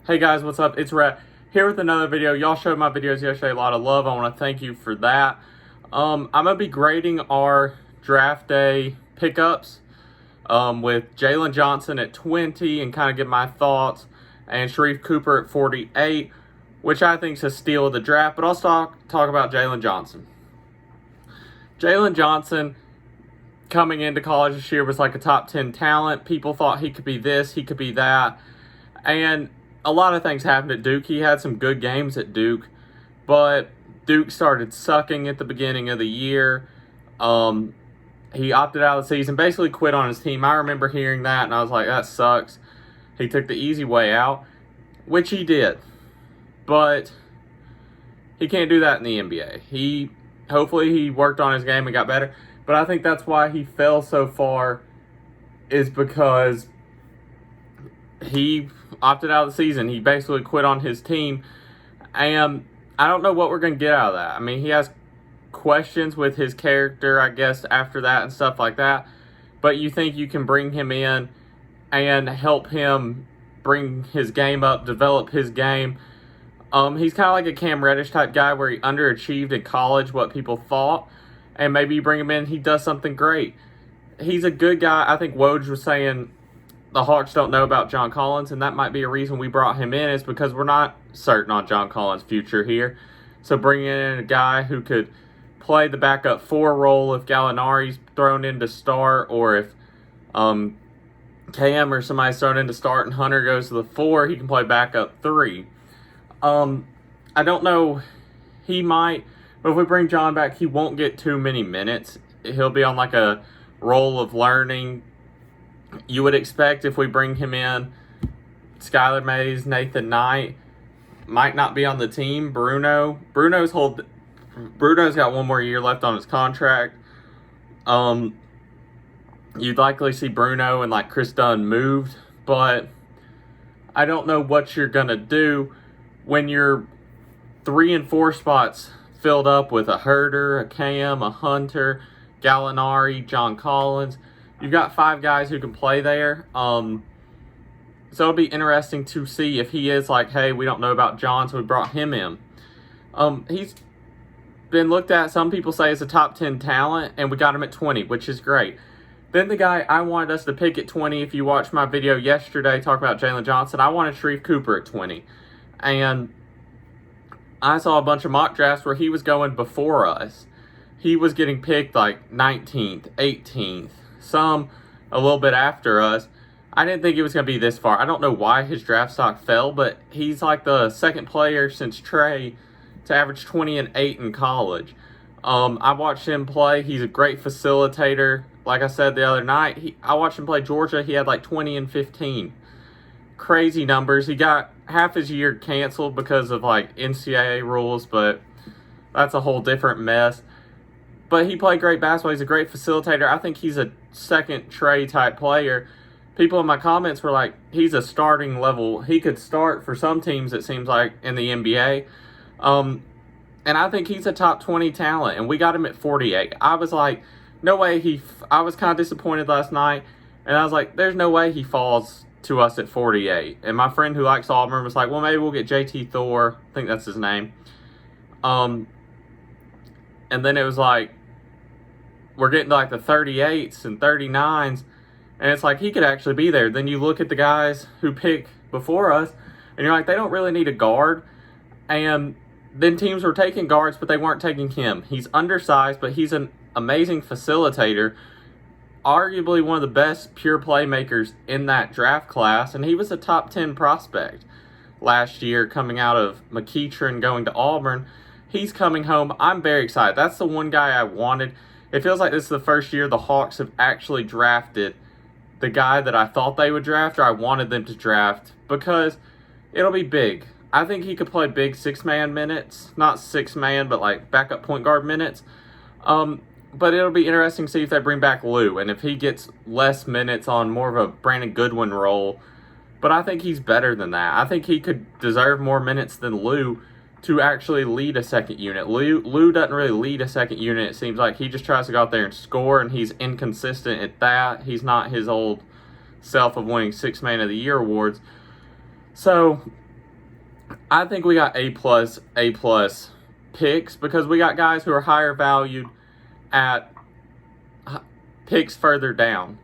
Hey guys, what's up? It's Rhett here with another video. Y'all showed my videos yesterday a lot of love. I want to thank you for that. I'm going to be grading our draft day pickups with Jalen Johnson at 20 and kind of give my thoughts, and Sharife Cooper at 48, which I think is a steal of the draft. But I'll talk about Jalen Johnson. Jalen Johnson coming into college this year was like a top 10 talent. People thought he could be this, he could be that. And a lot of things happened at Duke. He had some good games at Duke, but Duke started sucking at the beginning of the year. He opted out of the season, basically quit on his team. I remember hearing that, and I was like, that sucks. He took the easy way out, which he did. But he can't do that in the NBA. Hopefully he worked on his game and got better, but I think that's why he fell so far, is because he opted out of the season. He basically quit on his team, and I don't know what we're going to get out of that. I mean, he has questions with his character, I guess, after that and stuff like that, but you think you can bring him in and help him bring his game up, develop his game. He's kind of like a Cam Reddish type guy where he underachieved in college what people thought, and maybe you bring him in, he does something great. He's a good guy. I think Woj was saying the Hawks don't know about John Collins, and that might be a reason we brought him in, is because we're not certain on John Collins' future here. So bringing in a guy who could play the backup 4 role if Gallinari's thrown in to start, or if Cam or somebody's thrown in to start and Hunter goes to the 4, he can play backup 3. I don't know, he might, but if we bring John back, he won't get too many minutes. He'll be on like a role of learning. You would expect if we bring him in, Skylar Mays, Nathan Knight might not be on the team. Bruno's got one more year left on his contract. You'd likely see Bruno and like Chris Dunn moved, but I don't know what you're gonna do when your 3 and 4 spots filled up with a Herter, a Cam, a Hunter, Gallinari, John Collins. You've got 5 guys who can play there. So it'll be interesting to see if he is like, hey, we don't know about John, so we brought him in. He's been looked at, some people say, as a top 10 talent, and we got him at 20, which is great. Then the guy I wanted us to pick at 20, if you watched my video yesterday talking about Jalen Johnson, I wanted Sharife Cooper at 20. And I saw a bunch of mock drafts where he was going before us. He was getting picked like 19th, 18th. Some a little bit after us. I didn't think it was going to be this far. I don't know why his draft stock fell, but he's like the second player since Trey to average 20 and 8 in college. I watched him play. He's a great facilitator. Like I said the other night, I watched him play Georgia. He had like 20 and 15. Crazy numbers. He got half his year canceled because of like NCAA rules, but that's a whole different mess. But he played great basketball. He's a great facilitator. I think he's a second Trey type player. People in my comments were like, he's a starting level. He could start for some teams, it seems like, in the NBA. And I think he's a top 20 talent. And we got him at 48. I was like, no way I was kind of disappointed last night. And I was like, there's no way he falls to us at 48. And my friend who likes Auburn was like, well, maybe we'll get JT Thor. I think that's his name. And then it was like, we're getting to like the 38s and 39s, and it's like he could actually be there. Then you look at the guys who pick before us, and you're like, they don't really need a guard. And then teams were taking guards, but they weren't taking him. He's undersized, but he's an amazing facilitator, arguably one of the best pure playmakers in that draft class, and he was a top 10 prospect last year coming out of McEachern going to Auburn. He's coming home. I'm very excited. That's the one guy I wanted. It feels like this is the first year the Hawks have actually drafted the guy that I thought they would draft, or I wanted them to draft, because it'll be big. I think he could play big 6-man minutes. Not 6-man, but like backup point guard minutes. But it'll be interesting to see if they bring back Lou, and if he gets less minutes on more of a Brandon Goodwin role. But I think he's better than that. I think he could deserve more minutes than Lou to actually lead a second unit. Lou doesn't really lead a second unit, it seems like. He just tries to go out there and score, and he's inconsistent at that. He's not his old self of winning 6 Man of the Year awards. So I think we got A plus picks because we got guys who are higher valued at picks further down.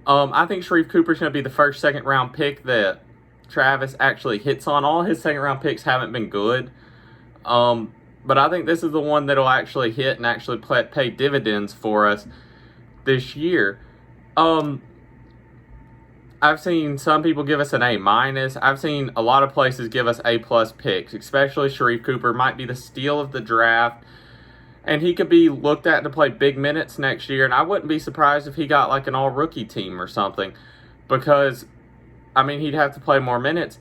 I think Sharife Cooper's going to be the first second round pick that Travis actually hits on. All his second round picks haven't been good. But I think this is the one that'll actually hit and actually pay dividends for us this year. I've seen some people give us an A minus. I've seen a lot of places give us A plus picks, especially Sharife Cooper might be the steal of the draft. And he could be looked at to play big minutes next year. And I wouldn't be surprised if he got like an all-rookie team or something. Because, I mean, he'd have to play more minutes.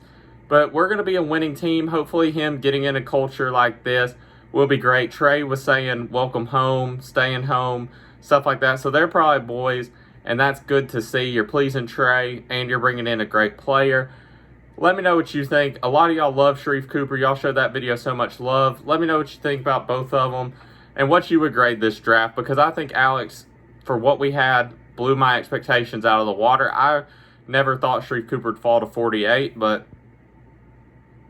But we're going to be a winning team. Hopefully him getting in a culture like this will be great. Trey was saying welcome home, staying home, stuff like that. So they're probably boys. And that's good to see. You're pleasing Trey and you're bringing in a great player. Let me know what you think. A lot of y'all love Sharife Cooper. Y'all showed that video so much love. Let me know what you think about both of them. And what you would grade this draft, because I think Alex, for what we had, blew my expectations out of the water. I never thought Sharife Cooper would fall to 48, but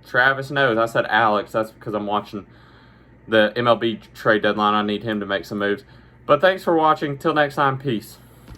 Travis knows. I said Alex. That's because I'm watching the MLB trade deadline. I need him to make some moves. But thanks for watching. Till next time, peace.